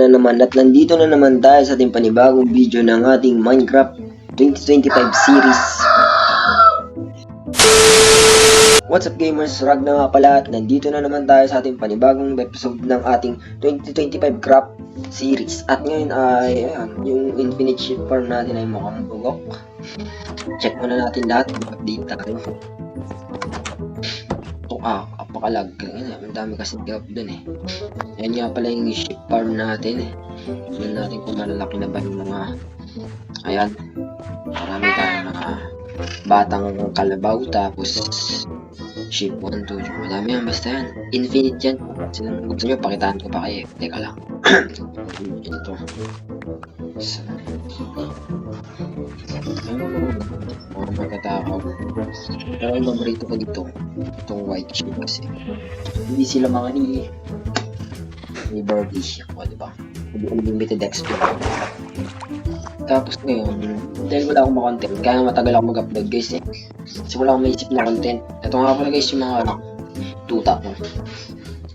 na naman at nandito na naman tayo sa ating panibagong video ng ating Minecraft 2025 series. What's up gamers, Rag na nga pala at nandito na naman tayo sa ating panibagong episode ng ating 2025 craft series. At ngayon ay yung infinite sheep farm natin ay mukhang bugok. Check muna natin lahat, update tayo. Apakalag. Ang dami kasi gap dun eh. Yan nga pala yung sheep farm natin eh. Tignan natin kung malalaki na ba yung mga ayan. Marami tayong mga batang kalabaw tapos sheep 1, 2, madami yan basta yan. Infinite yan. Sinang gusto nyo, pakitaan ko pa kayo. Teka lang. Ito. Magkatakaw. Pero yung mamarito ko dito, itong white sheep kasi hindi sila mga ni Birdie. O diba? Unlimited XP. Tapos ngayon, dahil wala akong content, kaya matagal ako mag-upload guys eh. Kasi wala akong maisip na content. Ito nga pala guys yung mga tuta ko.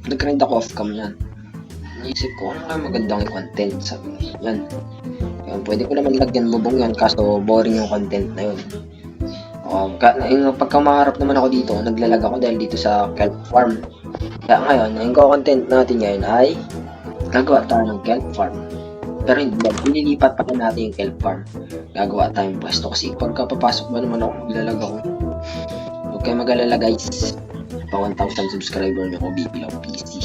Nag-grind ako off-cam yan. Naisip ko, ano nga magandang content, sabi ko. Yan. Yan. Pwede ko naman lagyan bubong yan, kaso boring yung content na yun. Pagka maharap naman ako dito, naglalag ako dahil dito sa kelp farm. Kaya ngayon, yung content natin ngayon ay gagawa tayo ng kelp farm. Pero hindi, ililipat pa natin yung kelp farm. Gagawa tayong pwesto kasi pagka papasok ba naman ako, maglalag ako. Huwag kayo mag-alala guys. Pa 1,000 subscriber nyo ko, bibilaw PC.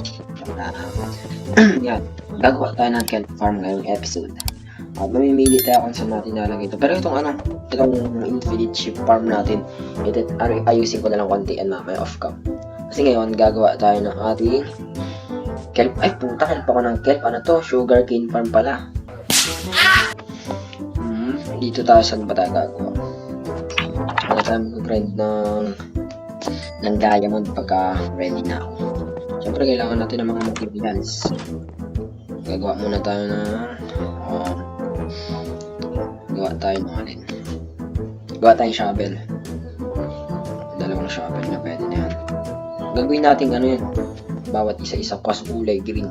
Yan, gagawa tayo ng kelp farm ngayong episode. At mamimili tayo kung saan natin nalagay ito. Pero itong itong infinite sheep farm natin, ayusin ko na lang konti and mamaya off-cam. Kasi ngayon, gagawa tayo ng ating kelp. Ay, puta, kelp ako ng kelp. Ano to? Sugarcane farm pala. Dito tayo, saan ba tayo gagawa? Ano tayo mag-grind ng diamond pagka ready na ako. Siyempre, kailangan natin ng mga materials. Gagawa muna tayo ng gawa tayong shovel. Dalawang shovel na pwede na yan. Gagawin natin ano yun, bawat isa-isa kasi kulay green.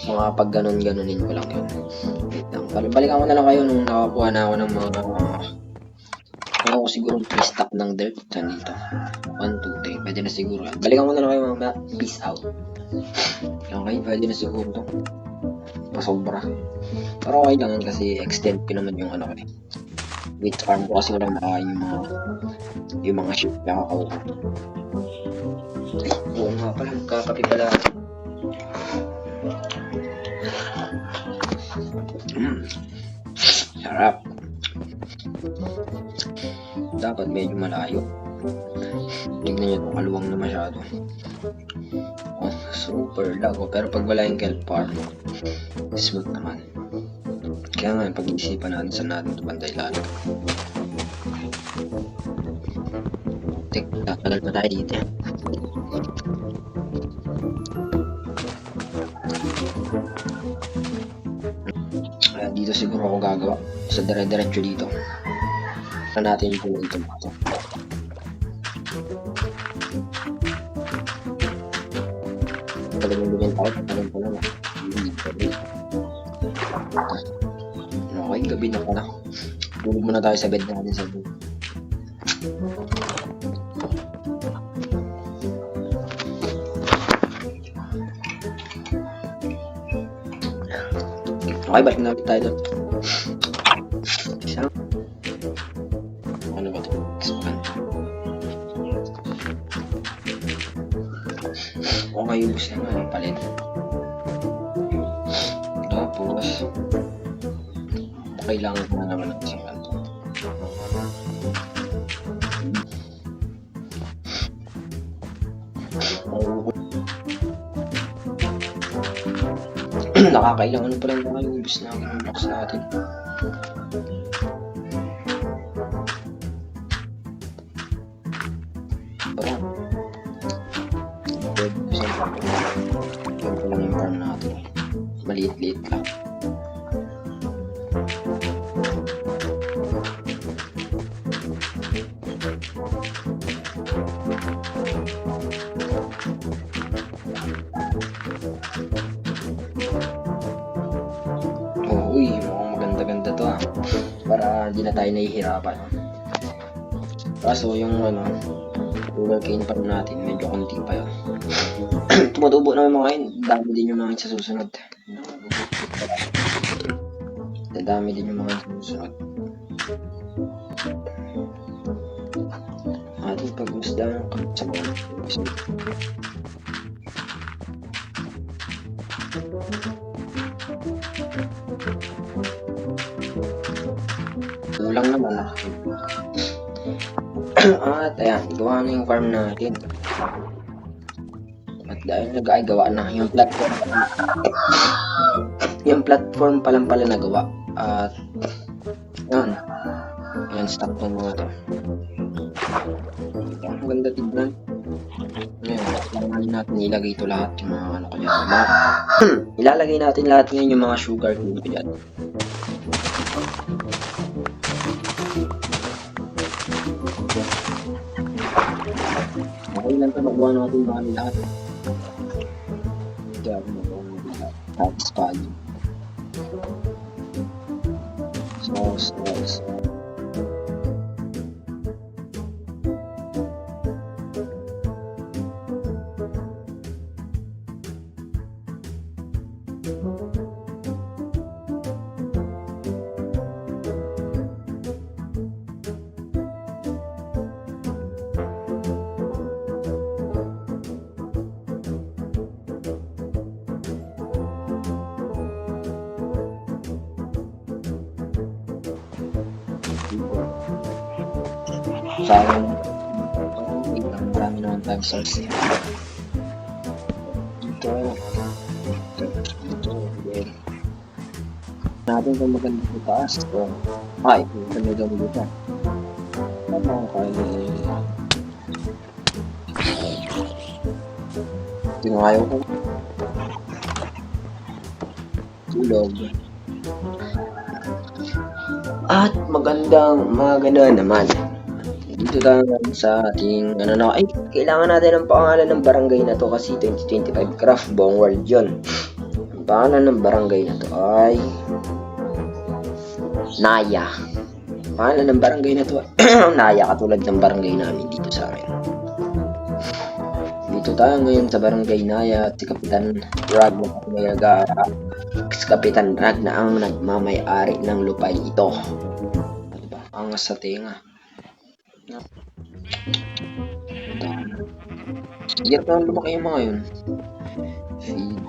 Mga pag ganon-ganonin ko lang yun. Wait lang, balikan ko na lang kayo nung nakakuha na ako ng mga ako siguro 3 stack ng dirt dito. 1, 2, 3, pwede na siguro yan. Balikan ko na lang kayo mga peace out. Okay, pwede na siguro to. Pasobra. Pero okay lang yan kasi extend ko naman yung ano ko eh. Wheat farm ko kasi walang makain yung mga sheep na kakao ko. Ay, oo nga pala, magkakapi pala. Sarap. Dapat medyo malayo. Tignan nyo itong kaluwang na masyado. Oh, super lag. Pero pag wala yung kelp farm, smooth naman. Kaya nga, pag-iisipan natin saan natin ito bantay lalag. Tatagal pa tayo dito. Dito siguro ako gagawa. Sa dire-diretso dito. Saan natin yung puno ito mga ito. Talagang tayo, talagang pa naman. Okay, gabi na pala. Tulog muna tayo sa bed natin sa bed. Okay, balik na ulit tayo doon. Isang ano ba ito? Okay, ubus na nga ang palit. Tapos kailangan ko na naman ng isang kanto. Nakakailangan pa lang mga ubus na ang box natin. Parang yan pa lang yung farm natin. Maliit-liit lang. to para hindi na tayo nahihirapan. Kaso yung sugarcane farm natin, medyo konti pa yun. Tumutubo na yung mga yun, dami din yung mga yun sa susunod. Dadami din yung mga yun sa susunod. Ating pag-usda sa mga kulang naman at ayan, gawa na yung farm natin. At dahil gawa na yung platform, pa lang pala nagawa. At yan stock ng mga to. Ang ganda tignan. Ngayon, kailangan natin ilagay ito lahat yung mga kaya. Ilalagay natin lahat ngayon yung mga sugar cane ko dyan. Okay lang ito, magawa natin lahat. Kaya ako magawa natin lahat. Tapos value. Sauce. Sayang. Marami naman 5 stars. Dito. Natin kung maganda sa taas. Ay, maganda daw dito. Ito nga ayaw ko. Tulog. At maganda naman. Dito tayo sa ating kailangan natin ang pangalan ng barangay na to kasi 2025 Craft Buong World yun. Ang pangalan ng barangay na to ay Naya. Pangalan ng barangay na to Naya, katulad ng barangay namin dito sa amin. Dito tayo ngayon sa barangay Naya at si Kapitan Rag na ang nagmamay-ari ng lupay ito. Diba? Angas sa tinga. Hirap na lumaki yung mga yun. Feed.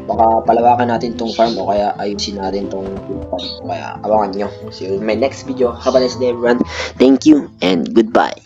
Baka palawakan natin tong farm o kaya ayusin natin tong farm. Kaya abangan nyo. See you in my next video. Have a nice day everyone. Thank you and goodbye.